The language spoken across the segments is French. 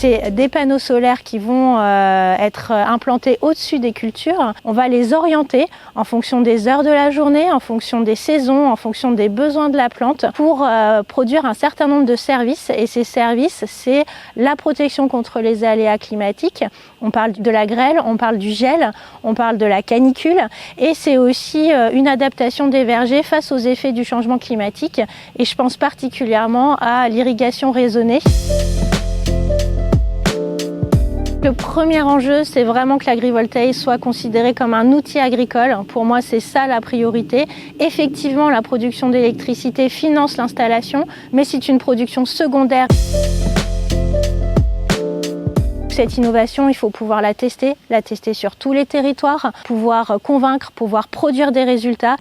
C'est des panneaux solaires qui vont être implantés au-dessus des cultures. On va les orienter en fonction des heures de la journée, en fonction des saisons, en fonction des besoins de la plante pour produire un certain nombre de services. Et ces services, c'est la protection contre les aléas climatiques. On parle de la grêle, on parle du gel, on parle de la canicule. Et c'est aussi une adaptation des vergers face aux effets du changement climatique. Et je pense particulièrement à l'irrigation raisonnée. Le premier enjeu, c'est vraiment que l'agrivoltaïsme soit considéré comme un outil agricole. Pour moi, c'est ça la priorité. Effectivement, la production d'électricité finance l'installation, mais c'est une production secondaire. Cette innovation, il faut pouvoir la tester sur tous les territoires, pouvoir convaincre, pouvoir produire des résultats.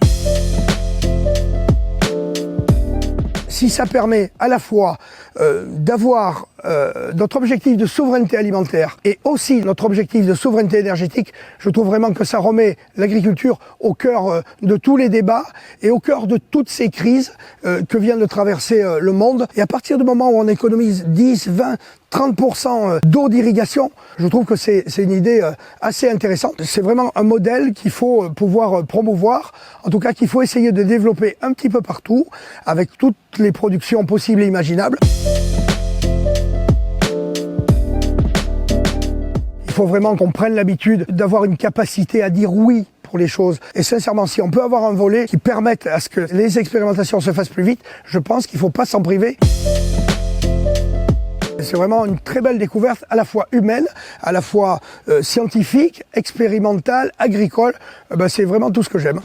Si ça permet à la fois d'avoir notre objectif de souveraineté alimentaire et aussi notre objectif de souveraineté énergétique, je trouve vraiment que ça remet l'agriculture au cœur de tous les débats et au cœur de toutes ces crises que vient de traverser le monde. Et à partir du moment où on économise 10, 20, 30% d'eau d'irrigation, je trouve que c'est une idée assez intéressante. C'est vraiment un modèle qu'il faut pouvoir promouvoir, en tout cas qu'il faut essayer de développer un petit peu partout, avec toutes les productions possibles et imaginables. Il faut vraiment qu'on prenne l'habitude d'avoir une capacité à dire oui pour les choses. Et sincèrement, si on peut avoir un volet qui permette à ce que les expérimentations se fassent plus vite, je pense qu'il ne faut pas s'en priver. C'est vraiment une très belle découverte, à la fois humaine, à la fois scientifique, expérimentale, agricole. C'est vraiment tout ce que j'aime.